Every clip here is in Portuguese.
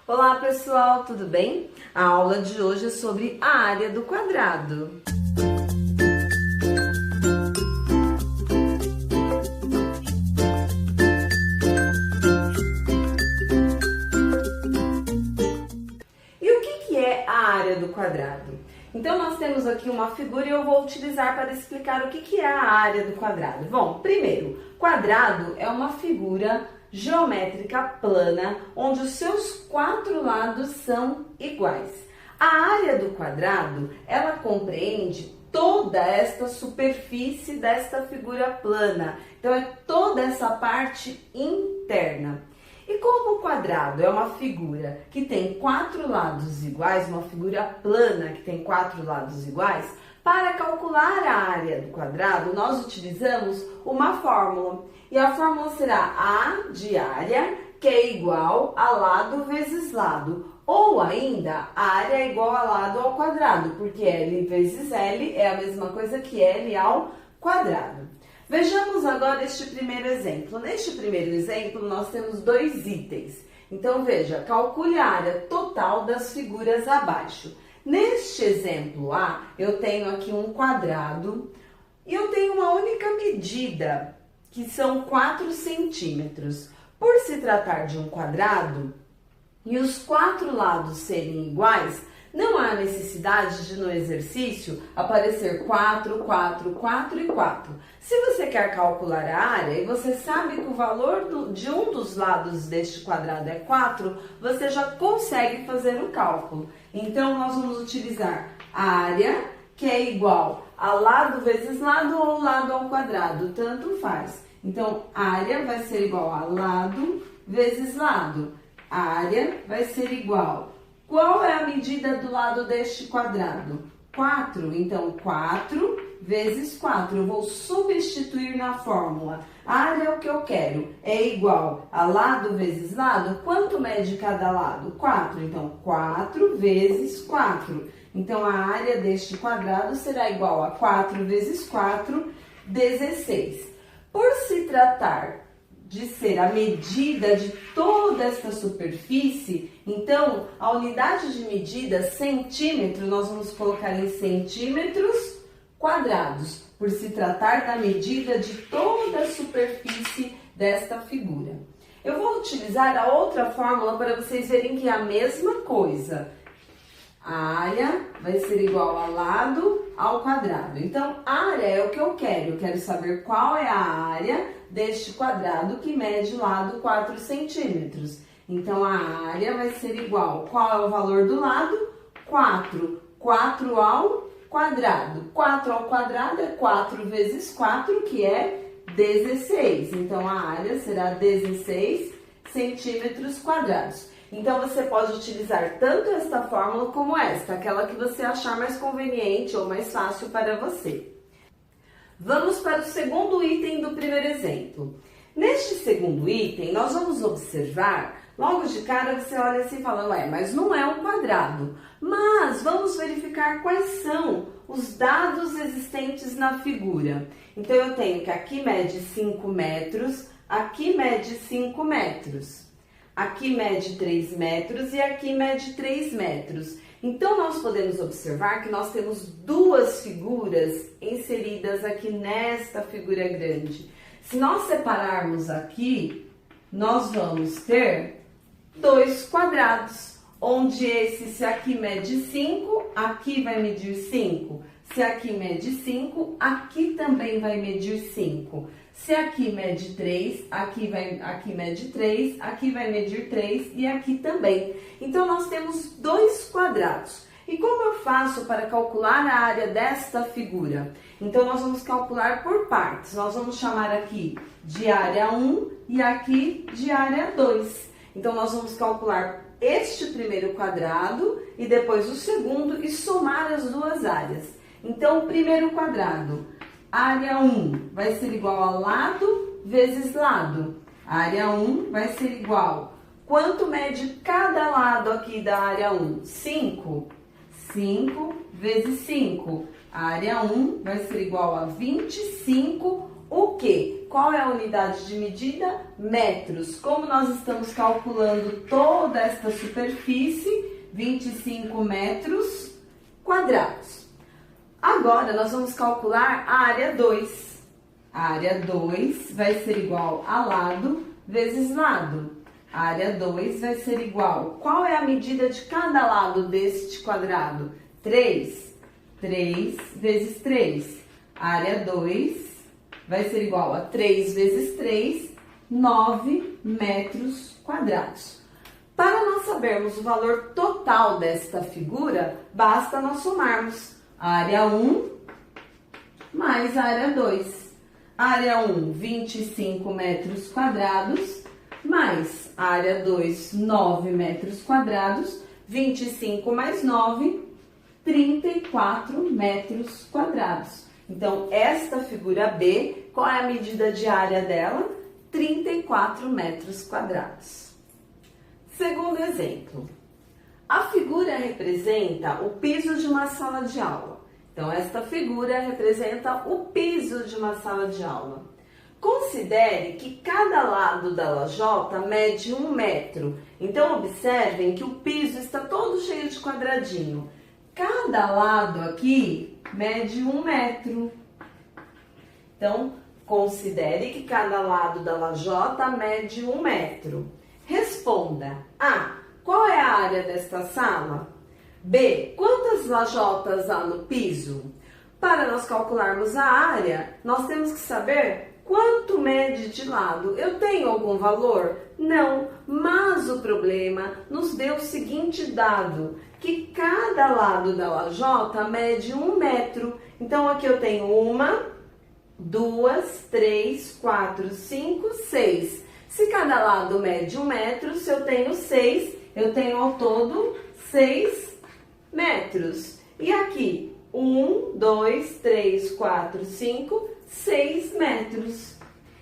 Olá pessoal, tudo bem? A aula de hoje é sobre a área do quadrado. E o que é a área do quadrado? Então nós temos aqui uma figura e eu vou utilizar para explicar o que é a área do quadrado. Bom, primeiro, quadrado é uma figura geométrica plana, onde os seus quatro lados são iguais. A área do quadrado, ela compreende toda esta superfície desta figura plana. Então, é toda essa parte interna. E como o quadrado é uma figura que tem quatro lados iguais, uma figura plana que tem quatro lados iguais, para calcular a área do quadrado, nós utilizamos uma fórmula. E a fórmula será A de área, que é igual a lado vezes lado. Ou ainda, a área é igual a lado ao quadrado, porque L vezes L é a mesma coisa que L ao quadrado. Vejamos agora este primeiro exemplo. Neste primeiro exemplo, nós temos dois itens. Então, veja, calcule a área total das figuras abaixo. Neste exemplo A, eu tenho aqui um quadrado e eu tenho uma única medida, que são 4 centímetros. Por se tratar de um quadrado e os quatro lados serem iguais, não há necessidade de no exercício aparecer 4, 4, 4 e 4. Se você quer calcular a área e você sabe que o valor de um dos lados deste quadrado é 4, você já consegue fazer o cálculo. Então, nós vamos utilizar a área, que é igual a lado vezes lado ou lado ao quadrado, tanto faz. Então, área vai ser igual a lado vezes lado. A área vai ser igual. Qual é a medida do lado deste quadrado? 4. Então, 4 vezes 4. Eu vou substituir na fórmula. A área é o que eu quero. É igual a lado vezes lado. Quanto mede cada lado? 4. Então, 4 vezes 4. Então, a área deste quadrado será igual a 4 vezes 4, 16. Por se tratar de ser a medida de toda esta superfície, então, a unidade de medida, centímetro, nós vamos colocar em centímetros quadrados, por se tratar da medida de toda a superfície desta figura. Eu vou utilizar a outra fórmula para vocês verem que é a mesma coisa. A área vai ser igual a lado ao quadrado. Então, a área é o que eu quero saber qual é a área deste quadrado que mede lado 4 centímetros. Então, a área vai ser igual, qual é o valor do lado? 4. 4 ao quadrado. 4 ao quadrado é 4 vezes 4, que é 16. Então, a área será 16 centímetros quadrados. Então, você pode utilizar tanto esta fórmula como esta, aquela que você achar mais conveniente ou mais fácil para você. Vamos para o segundo item do primeiro exemplo. Neste segundo item, nós vamos observar, logo de cara você olha assim e fala, ué, mas não é um quadrado. Mas vamos verificar quais são os dados existentes na figura. Então, eu tenho que aqui mede 5 metros, aqui mede 5 metros. Aqui mede 3 metros e aqui mede 3 metros. Então, nós podemos observar que nós temos duas figuras inseridas aqui nesta figura grande. Se nós separarmos aqui, nós vamos ter dois quadrados, onde se aqui mede 5, aqui vai medir 5. Se aqui mede 5, aqui também vai medir 5. Se aqui mede 3, aqui mede 3, aqui vai medir 3 e aqui também. Então, nós temos dois quadrados. E como eu faço para calcular a área desta figura? Então, nós vamos calcular por partes. Nós vamos chamar aqui de área 1 e aqui de área 2. Então, nós vamos calcular este primeiro quadrado e depois o segundo e somar as duas áreas. Então, o primeiro quadrado, área 1 vai ser igual a lado vezes lado. A área 1 vai ser igual. Quanto mede cada lado aqui da área 1? 5. 5 vezes 5. A área 1 vai ser igual a 25 o quê? Qual é a unidade de medida? Metros. Como nós estamos calculando toda esta superfície, 25 metros quadrados. Agora, nós vamos calcular a área 2. A área 2 vai ser igual a lado vezes lado. A área 2 vai ser igual. Qual é a medida de cada lado deste quadrado? 3. 3 vezes 3. A área 2 vai ser igual a 3 vezes 3, 9 metros quadrados. Para nós sabermos o valor total desta figura, basta nós somarmos a área 1 mais a área 2. A área 1, 25 metros quadrados, mais a área 2, 9 metros quadrados, 25 mais 9, 34 metros quadrados. Então, esta figura B, qual é a medida de área dela? 34 metros quadrados. Segundo exemplo, a figura representa o piso de uma sala de aula. Então, esta figura representa o piso de uma sala de aula. Considere que cada lado da lajota mede 1 metro. Então, observem que o piso está todo cheio de quadradinho. Cada lado aqui mede 1 metro. Então, considere que cada lado da lajota mede 1 metro. Responda: A. Qual é a área desta sala? B. Quantas lajotas há no piso? Para nós calcularmos a área, nós temos que saber quanto mede de lado. Eu tenho algum valor? Não, mas o problema nos deu o seguinte dado, que cada lado da lajota mede 1 metro. Então, aqui eu tenho 1, 2, 3, 4, 5, 6. Se cada lado mede 1 metro, se eu tenho 6, eu tenho ao todo 6 metros. E aqui, 1, 2, 3, 4, 5, 6 metros.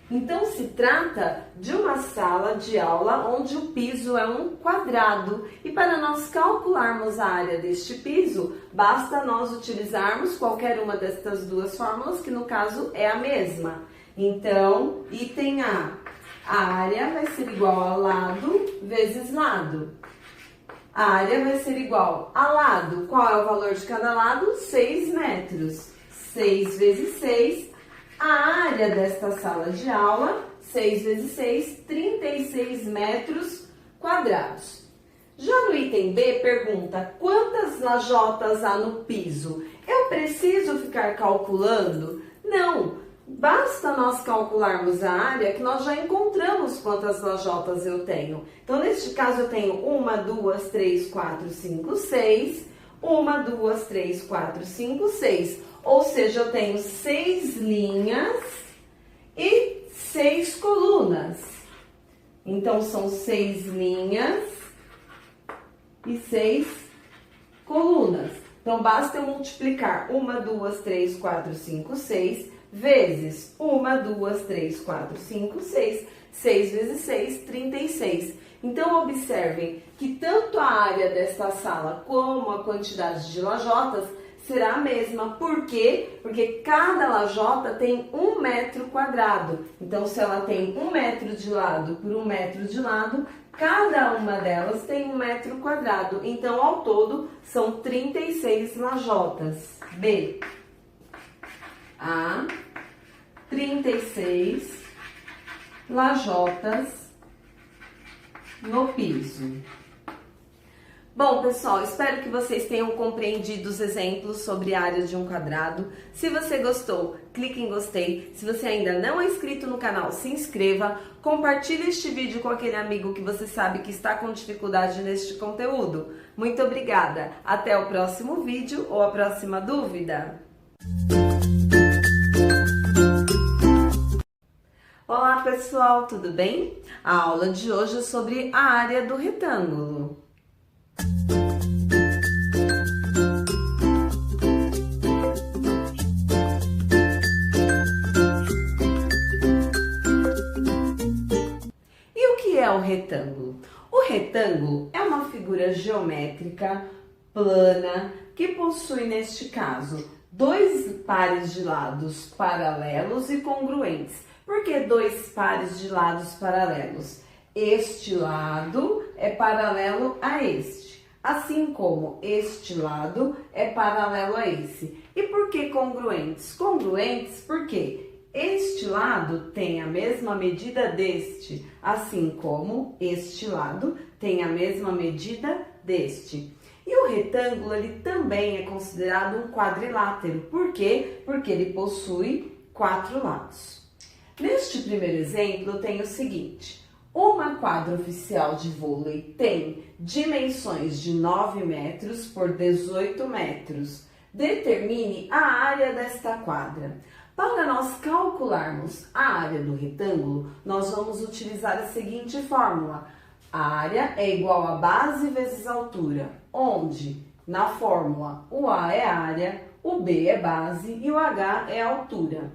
Então, se trata de uma sala de aula onde o piso é um quadrado. E para nós calcularmos a área deste piso, basta nós utilizarmos qualquer uma destas duas fórmulas, que no caso é a mesma. Então, item A, a área vai ser igual a lado vezes lado. A área vai ser igual a lado. Qual é o valor de cada lado? 6 metros. 6 vezes 6. A área desta sala de aula, 6 vezes 6, 36 metros quadrados. Já no item B, pergunta: quantas lajotas há no piso? Eu preciso ficar calculando? Não, basta nós calcularmos a área que nós já encontramos quantas lajotas eu tenho. Então, neste caso, eu tenho 1, 2, 3, 4, 5, 6. 1, 2, 3, 4, 5, 6. Ou seja, eu tenho 6 linhas e 6 colunas. Então, são 6 linhas e 6 colunas. Então, basta eu multiplicar 1, 2, 3, 4, 5, 6 vezes 1, 2, 3, 4, 5, 6. 6 vezes 6, 36. Então, observem que tanto a área desta sala como a quantidade de lajotas será a mesma. Por quê? Porque cada lajota tem 1 metro quadrado. Então, se ela tem 1 metro de lado por 1 metro de lado, cada uma delas tem 1 metro quadrado. Então, ao todo, são 36 lajotas. B. A. 36 lajotas no piso. Bom, pessoal, espero que vocês tenham compreendido os exemplos sobre a área de um quadrado. Se você gostou, clique em gostei. Se você ainda não é inscrito no canal, se inscreva. Compartilhe este vídeo com aquele amigo que você sabe que está com dificuldade neste conteúdo. Muito obrigada. Até o próximo vídeo ou a próxima dúvida. Olá, pessoal, tudo bem? A aula de hoje é sobre a área do retângulo. O retângulo? O retângulo é uma figura geométrica plana que possui, neste caso, dois pares de lados paralelos e congruentes. Por que dois pares de lados paralelos? Este lado é paralelo a este, assim como este lado é paralelo a esse. E por que congruentes? Congruentes porque este lado tem a mesma medida deste, assim como este lado tem a mesma medida deste. E o retângulo ele também é considerado um quadrilátero. Por quê? Porque ele possui 4 lados. Neste primeiro exemplo, eu tenho o seguinte: uma quadra oficial de vôlei tem dimensões de 9 metros por 18 metros. Determine a área desta quadra. Para nós calcularmos a área do retângulo, nós vamos utilizar a seguinte fórmula. A área é igual a base vezes altura, onde na fórmula o A é área, o B é base e o H é altura.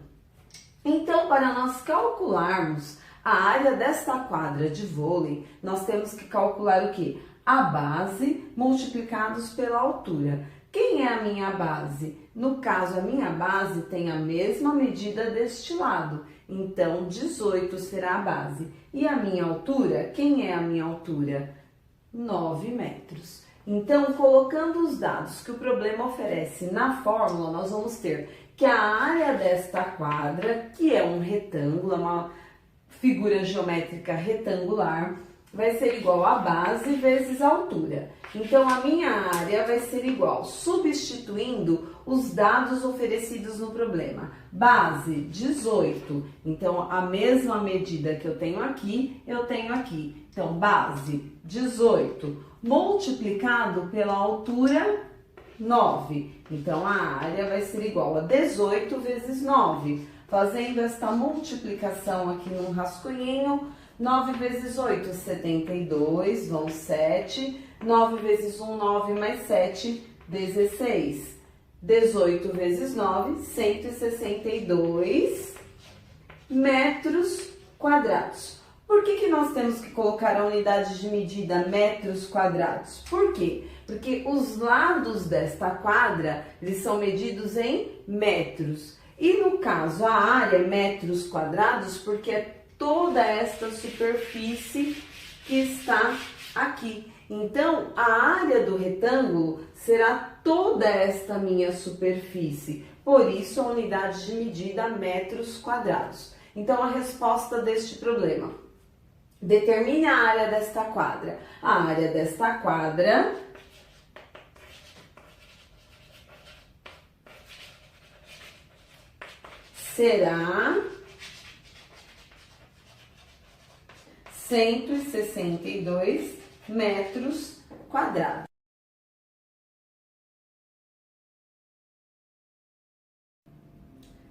Então, para nós calcularmos a área desta quadra de vôlei, nós temos que calcular o quê? A base multiplicados pela altura. Quem é a minha base? No caso, a minha base tem a mesma medida deste lado. Então, 18 será a base. E a minha altura? Quem é a minha altura? 9 metros. Então, colocando os dados que o problema oferece na fórmula, nós vamos ter que a área desta quadra, que é um retângulo, uma figura geométrica retangular, vai ser igual a base vezes a altura. Então, a minha área vai ser igual, substituindo os dados oferecidos no problema. Base, 18. Então, a mesma medida que eu tenho aqui. Então, base, 18, multiplicado pela altura, 9. Então, a área vai ser igual a 18 vezes 9. Fazendo esta multiplicação aqui num rascunhinho, 9 vezes 8, 72, vão 7. 9 vezes 1, 9 mais 7, 16. 18 vezes 9, 162 metros quadrados. Por que nós temos que colocar a unidade de medida metros quadrados? Por quê? Porque os lados desta quadra, eles são medidos em metros. E no caso, a área é metros quadrados porque é toda esta superfície que está aqui. Então, a área do retângulo será toda esta minha superfície. Por isso, a unidade de medida metros quadrados. Então, a resposta deste problema. Determine a área desta quadra. A área desta quadra será 162 metros quadrados.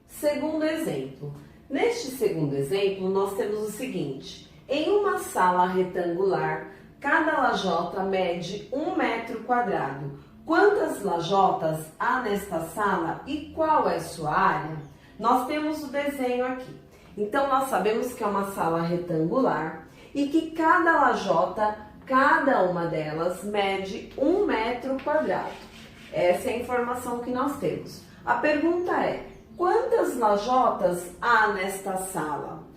Segundo exemplo. Neste segundo exemplo, nós temos o seguinte. Em uma sala retangular, cada lajota mede 1 metro quadrado. Quantas lajotas há nesta sala e qual é sua área? Nós temos o desenho aqui. Então, nós sabemos que é uma sala retangular e que cada lajota, cada uma delas, mede 1 metro quadrado. Essa é a informação que nós temos. A pergunta é, quantas lajotas há nesta sala?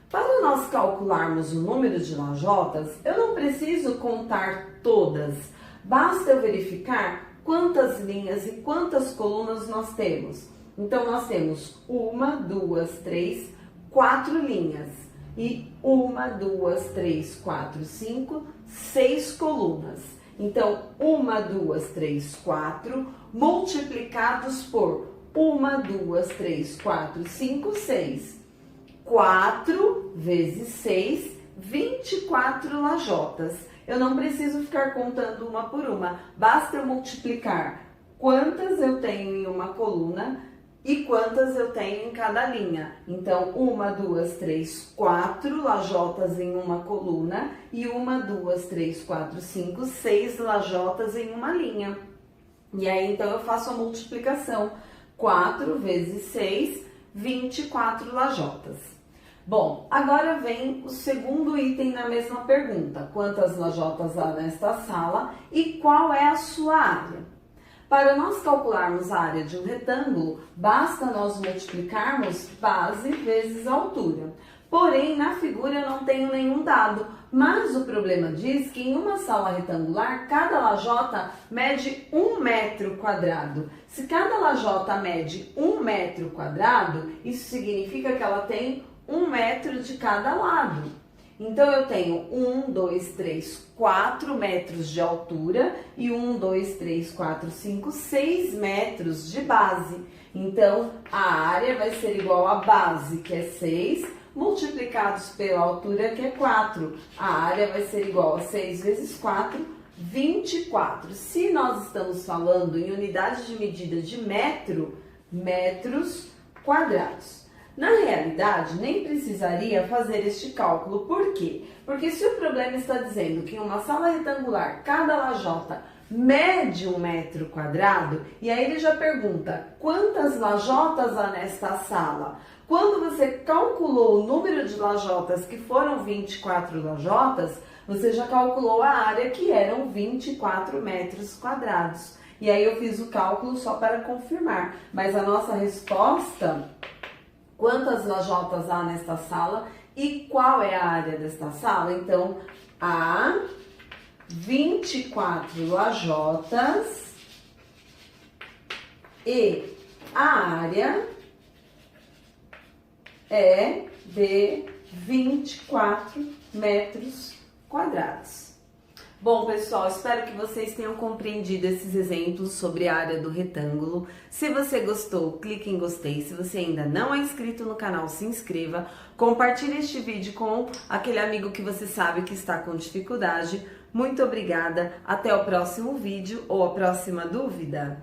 Para nós calcularmos o número de lajotas, eu não preciso contar todas. Basta eu verificar quantas linhas e quantas colunas nós temos. Então, nós temos 1, 2, 3, 4 linhas. E 1, 2, 3, 4, 5, 6 colunas. Então, 1, 2, 3, 4, multiplicados por 1, 2, 3, 4, 5, 6. 4 vezes 6, 24 lajotas. Eu não preciso ficar contando uma por uma. Basta eu multiplicar quantas eu tenho em uma coluna e quantas eu tenho em cada linha. Então, 1, 2, 3, 4 lajotas em uma coluna e 1, 2, 3, 4, 5, 6 lajotas em uma linha. E aí, então, eu faço a multiplicação. 4 vezes 6, 24 lajotas. Bom, agora vem o segundo item na mesma pergunta. Quantas lajotas há nesta sala e qual é a sua área? Para nós calcularmos a área de um retângulo, basta nós multiplicarmos base vezes altura. Porém, na figura eu não tenho nenhum dado, mas o problema diz que em uma sala retangular, cada lajota mede 1 metro quadrado. Se cada lajota mede 1 metro quadrado, isso significa que ela tem 1 metro de cada lado. Então, eu tenho 1, 2, 3, 4 metros de altura e 1, 2, 3, 4, 5, 6 metros de base. Então, a área vai ser igual à base, que é 6, multiplicados pela altura, que é 4. A área vai ser igual a 6 vezes 4, 24. Se nós estamos falando em unidade de medida de metro, metros quadrados. Na realidade, nem precisaria fazer este cálculo. Por quê? Porque se o problema está dizendo que em uma sala retangular, cada lajota mede 1 metro quadrado, e aí ele já pergunta, quantas lajotas há nesta sala? Quando você calculou o número de lajotas, que foram 24 lajotas, você já calculou a área, que eram 24 metros quadrados. E aí eu fiz o cálculo só para confirmar. Mas a nossa resposta, quantas lajotas há nesta sala e qual é a área desta sala? Então, há 24 lajotas e a área é de 24 metros quadrados. Bom, pessoal, espero que vocês tenham compreendido esses exemplos sobre a área do retângulo. Se você gostou, clique em gostei. Se você ainda não é inscrito no canal, se inscreva. Compartilhe este vídeo com aquele amigo que você sabe que está com dificuldade. Muito obrigada. Até o próximo vídeo ou a próxima dúvida.